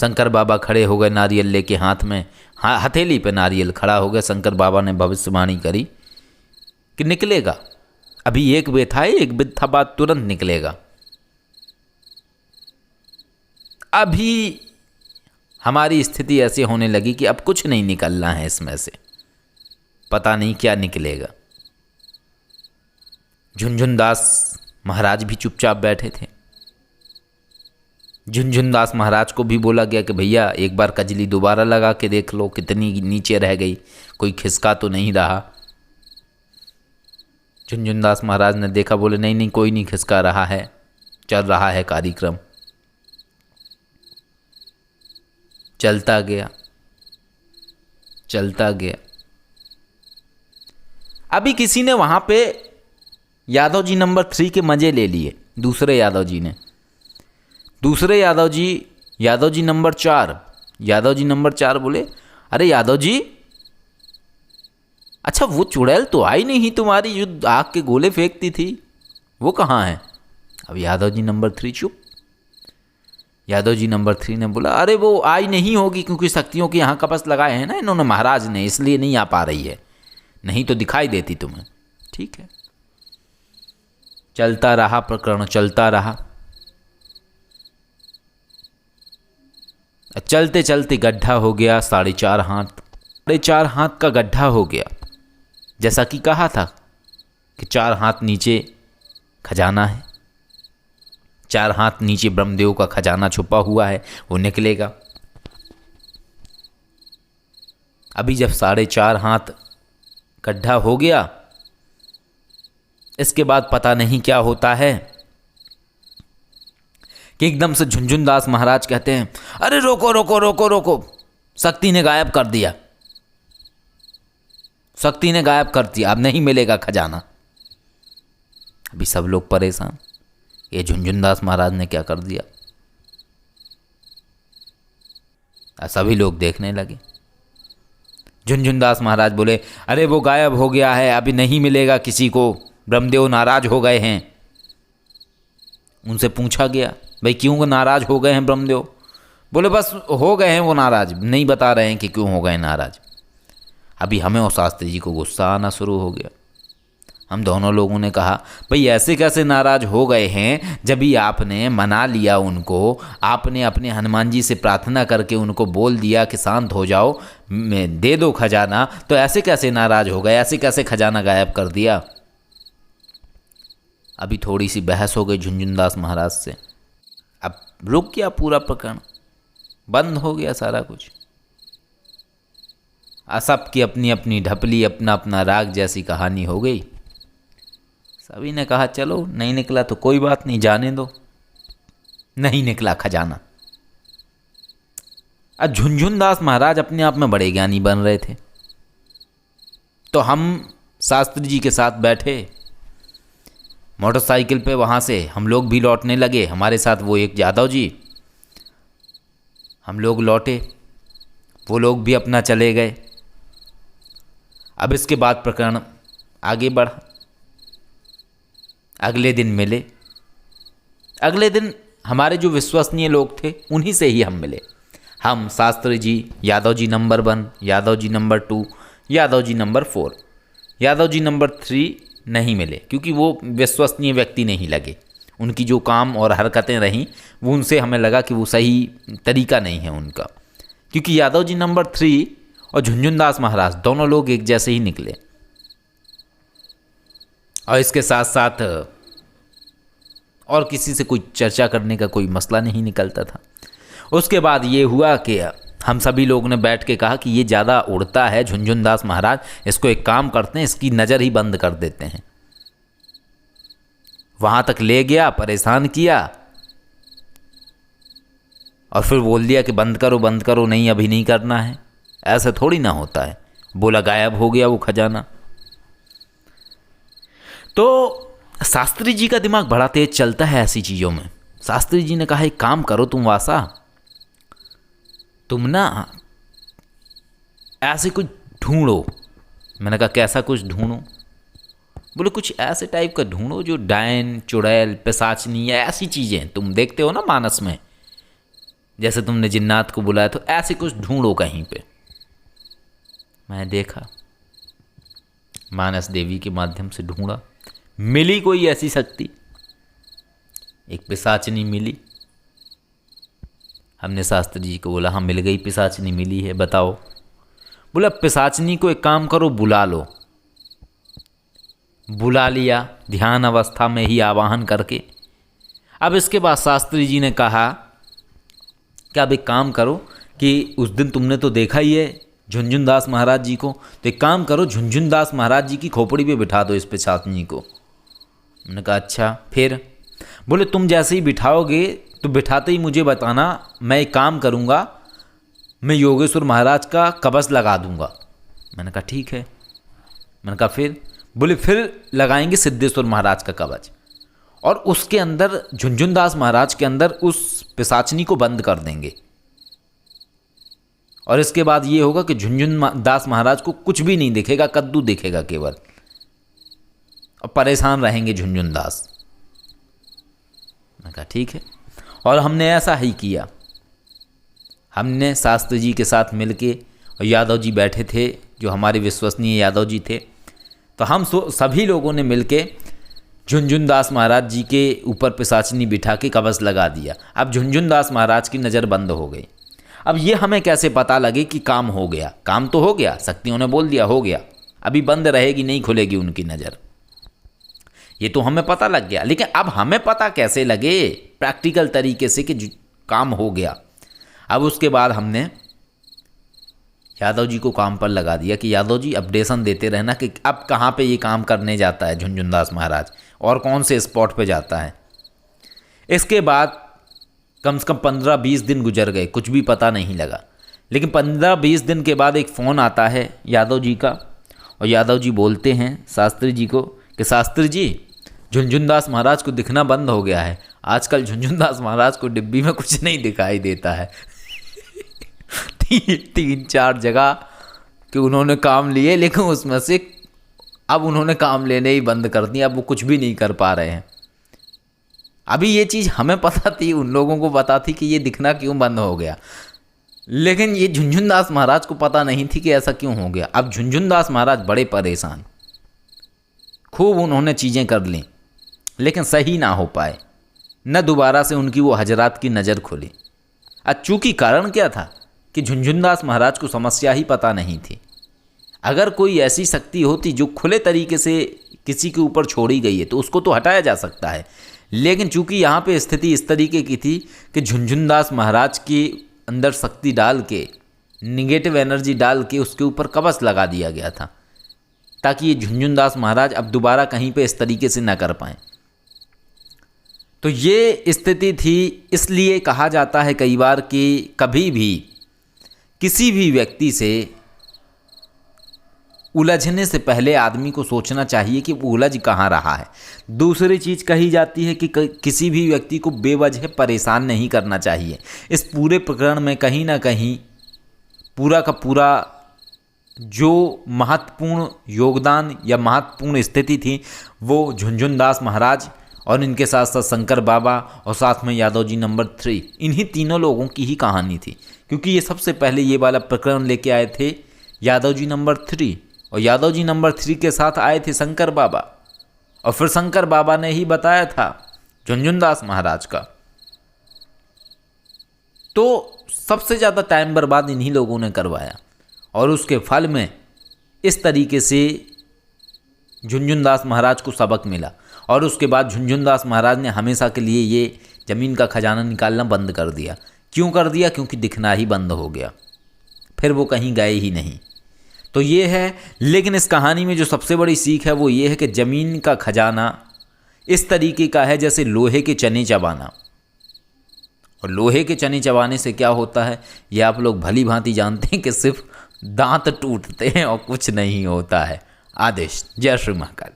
शंकर बाबा खड़े हो गए नारियल लेके हाथ में, हथेली पे नारियल खड़ा हो गया। शंकर बाबा ने भविष्यवाणी करी कि निकलेगा, अभी एक बेद था, एक बेद था, बाद तुरंत निकलेगा। अभी हमारी स्थिति ऐसी होने लगी कि अब कुछ नहीं निकलना है इसमें से, पता नहीं क्या निकलेगा। झुनझुनदास महाराज भी चुपचाप बैठे थे। झुनझुनदास महाराज को भी बोला गया कि भैया एक बार कजली दोबारा लगा के देख लो कितनी नीचे रह गई, कोई खिसका तो नहीं रहा। झुनझुनदास महाराज ने देखा, बोले नहीं नहीं कोई नहीं खिसका रहा है, चल रहा है कार्यक्रम। चलता गया चलता गया। अभी किसी ने वहां पे यादव जी नंबर 3 के मजे ले लिए, दूसरे यादव जी ने। दूसरे यादव जी नंबर 4 बोले, अरे यादव जी, अच्छा वो चुड़ैल तो आई नहीं तुम्हारी जो आग के गोले फेंकती थी, वो कहाँ है? अब यादव जी नंबर 3 चुप। यादव जी नंबर 3 ने बोला, अरे वो आई नहीं होगी क्योंकि शक्तियों के यहाँ कपस लगाए हैं ना इन्होंने महाराज ने, इसलिए नहीं आ पा रही है, नहीं तो दिखाई देती तुम्हें। ठीक है, चलता रहा प्रकरण, चलता रहा। चलते चलते गड्ढा हो गया 4.5 हाथ, 4.5 हाथ का गड्ढा हो गया। जैसा कि कहा था कि 4 हाथ नीचे खजाना है, 4 हाथ नीचे ब्रह्मदेव का खजाना छुपा हुआ है, वो निकलेगा। अभी जब 4.5 हाथ गड्ढा हो गया, इसके बाद पता नहीं क्या होता है कि एकदम से झुनझुनदास महाराज कहते हैं, अरे रोको रोको रोको रोको, शक्ति ने गायब कर दिया, शक्ति ने गायब कर दिया, अब नहीं मिलेगा खजाना। अभी सब लोग परेशान, ये झुनझुनदास महाराज ने क्या कर दिया। सभी लोग देखने लगे। झुनझुनदास महाराज बोले, अरे वो गायब हो गया है, अभी नहीं मिलेगा किसी को, ब्रह्मदेव नाराज हो गए हैं। उनसे पूछा गया, भाई क्यों नाराज हो गए हैं ब्रह्मदेव? बोले बस हो गए हैं वो नाराज, नहीं बता रहे हैं कि क्यों हो गए नाराज। अभी हमें और शास्त्री जी को गुस्सा आना शुरू हो गया। हम दोनों लोगों ने कहा, भाई ऐसे कैसे नाराज हो गए हैं, जब भी आपने मना लिया उनको, आपने अपने हनुमान जी से प्रार्थना करके उनको बोल दिया कि शांत हो जाओ, दे दो खजाना, तो ऐसे कैसे नाराज हो गए, ऐसे कैसे खजाना गायब कर दिया। अभी थोड़ी सी बहस हो गई झुनझुनदास महाराज से। अब रुक गया पूरा प्रकरण, बंद हो गया सारा कुछ। सब की अपनी अपनी ढपली, अपना अपना राग जैसी कहानी हो गई। सभी ने कहा चलो नहीं निकला तो कोई बात नहीं, जाने दो, नहीं निकला खजाना। अब झुनझुनदास महाराज अपने आप में बड़े ज्ञानी बन रहे थे, तो हम शास्त्री जी के साथ बैठे मोटरसाइकिल पे, वहाँ से हम लोग भी लौटने लगे, हमारे साथ वो एक यादव जी, हम लोग लौटे, वो लोग भी अपना चले गए। अब इसके बाद प्रकरण आगे बढ़ा। अगले दिन मिले, अगले दिन हमारे जो विश्वसनीय लोग थे उन्हीं से ही हम मिले। हम Shastri ji, Yadav ji number 1, Yadav ji number 2, Yadav ji number 4, Yadav ji number 3 नहीं मिले क्योंकि वो विश्वसनीय व्यक्ति नहीं लगे। उनकी जो काम और हरकतें रहीं वो उनसे हमें लगा कि वो सही तरीका नहीं है उनका, क्योंकि यादव जी नंबर 3 और झुनझुनदास महाराज दोनों लोग एक जैसे ही निकले। और इसके साथ साथ और किसी से कोई चर्चा करने का कोई मसला नहीं निकलता था। उसके बाद ये हुआ कि हम सभी लोगों ने बैठ के कहा कि ये ज़्यादा उड़ता है झुनझुनदास महाराज, इसको एक काम करते हैं, इसकी नज़र ही बंद कर देते हैं। वहाँ तक ले गया, परेशान किया और फिर बोल दिया कि बंद करो बंद करो, नहीं अभी नहीं करना है। ऐसा थोड़ी ना होता है। बोला गायब हो गया वो खजाना। तो शास्त्री जी का दिमाग बड़ा तेज चलता है ऐसी चीज़ों में। शास्त्री जी ने कहा एक काम करो तुम वासा, तुम ना ऐसे कुछ ढूंढो। मैंने कहा कैसा कुछ ढूंढो? बोले कुछ ऐसे टाइप का ढूंढो जो डायन, चुड़ैल, पिशाचनी या ऐसी चीज़ें तुम देखते हो ना मानस में, जैसे तुमने जिन्नात को बुलाया, तो ऐसे कुछ ढूंढो कहीं पे। मैं देखा, मानस देवी के माध्यम से ढूंढा, मिली कोई ऐसी शक्ति, एक पिशाचनी मिली। हमने शास्त्री जी को बोला, हाँ मिल गई, पिशाचनी मिली है, बताओ। बोला पिशाचनी को एक काम करो, बुला लो। बुला लिया, ध्यान अवस्था में ही आवाहन करके। अब इसके बाद शास्त्री जी ने कहा कि अब एक काम करो कि उस दिन तुमने तो देखा ही है झुनझुनदास महाराज जी को, तो एक काम करो, झुनझुनदास महाराज जी की खोपड़ी पे बिठा दो इस पिशाचनी को। मैंने कहा अच्छा, फिर? बोले तुम जैसे ही बिठाओगे तो बिठाते ही मुझे बताना, मैं एक काम करूँगा, मैं योगेश्वर महाराज का कवच लगा दूंगा। मैंने कहा ठीक है। मैंने कहा फिर? बोले फिर लगाएंगे सिद्धेश्वर महाराज का कवच, और उसके अंदर झुनझुनदास महाराज के अंदर उस पिशाचनी को बंद कर देंगे, और इसके बाद ये होगा कि झुनझुनदास महाराज को कुछ भी नहीं दिखेगा, कद्दू दिखेगा केवल, और परेशान रहेंगे झुनझुनदास। मैंने कहा ठीक है, और हमने ऐसा ही किया। हमने शास्त्री जी के साथ मिलके, और यादव जी बैठे थे जो हमारे विश्वसनीय यादव जी थे, तो हम सभी लोगों ने मिलके झुनझुनदास महाराज जी के ऊपर पिशाचनी बिठा के कवच लगा दिया। अब झुनझुनदास महाराज की नज़र बंद हो गई। अब ये हमें कैसे पता लगे कि काम हो गया? काम तो हो गया, शक्तियों ने बोल दिया हो गया, अभी बंद रहेगी, नहीं खुलेगी उनकी नज़र, ये तो हमें पता लग गया। लेकिन अब हमें पता कैसे लगे प्रैक्टिकल तरीके से कि काम हो गया? अब उसके बाद हमने यादव जी को काम पर लगा दिया कि यादव जी अपडेशन देते रहना कि अब कहाँ पे ये काम करने जाता है झुनझुनदास महाराज, और कौन से स्पॉट पे जाता है। इसके बाद कम से कम 15-20 दिन गुजर गए, कुछ भी पता नहीं लगा। लेकिन 15-20 दिन के बाद एक फ़ोन आता है यादव जी का, और यादव जी बोलते हैं शास्त्री जी को कि शास्त्री जी, झुनझुनदास महाराज को दिखना बंद हो गया है, आजकल झुनझुनदास महाराज को डिब्बी में कुछ नहीं दिखाई देता है। 3-4 जगह कि उन्होंने काम लिए, लेकिन उसमें से अब उन्होंने काम लेने ही बंद कर दिया, अब वो कुछ भी नहीं कर पा रहे हैं। अभी ये चीज़ हमें पता थी, उन लोगों को पता थी कि ये दिखना क्यों बंद हो गया, लेकिन ये झुनझुनदास महाराज को पता नहीं थी कि ऐसा क्यों हो गया। अब झुनझुनदास महाराज बड़े परेशान, खूब उन्होंने चीज़ें कर लीं, लेकिन सही ना हो पाए, न दोबारा से उनकी वो हजरात की नज़र खुली। चूँकि कारण क्या था कि झुनझुनदास महाराज को समस्या ही पता नहीं थी। अगर कोई ऐसी शक्ति होती जो खुले तरीके से किसी के ऊपर छोड़ी गई है तो उसको तो हटाया जा सकता है, लेकिन चूंकि यहाँ पे स्थिति इस तरीके की थी कि झुनझुनदास महाराज के अंदर शक्ति डाल के, निगेटिव एनर्जी डाल के उसके ऊपर कवच लगा दिया गया था, ताकि ये झुनझुनदास महाराज अब दोबारा कहीं पे इस तरीके से ना कर पाएँ। तो ये स्थिति थी। इसलिए कहा जाता है कई बार कि कभी भी किसी भी व्यक्ति से उलझने से पहले आदमी को सोचना चाहिए कि वो उलझ कहाँ रहा है। दूसरी चीज़ कही जाती है कि किसी भी व्यक्ति को बेवजह परेशान नहीं करना चाहिए। इस पूरे प्रकरण में कहीं ना कहीं पूरा का पूरा जो महत्वपूर्ण योगदान या महत्वपूर्ण स्थिति थी वो झुनझुनदास महाराज और इनके साथ साथ शंकर बाबा और साथ में यादव जी नंबर 3, इन्हीं तीनों लोगों की ही कहानी थी। क्योंकि ये सबसे पहले ये वाला प्रकरण लेके आए थे यादव जी नंबर 3, और यादव जी नंबर 3 के साथ आए थे शंकर बाबा, और फिर शंकर बाबा ने ही बताया था झुनझुनदास महाराज का। तो सबसे ज़्यादा टाइम बर्बाद इन्हीं लोगों ने करवाया, और उसके फल में इस तरीके से झुनझुनदास महाराज को सबक मिला। और उसके बाद झुनझुनदास महाराज ने हमेशा के लिए ये ज़मीन का खजाना निकालना बंद कर दिया। क्यों कर दिया? क्योंकि दिखना ही बंद हो गया, फिर वो कहीं गए ही नहीं। तो ये है। लेकिन इस कहानी में जो सबसे बड़ी सीख है वो ये है कि ज़मीन का खजाना इस तरीके का है जैसे लोहे के चने चबाना। और लोहे के चने चबाने से क्या होता है ये आप लोग भली भांति जानते हैं कि सिर्फ दांत टूटते हैं और कुछ नहीं होता है। आदेश। जय श्री महाकाल।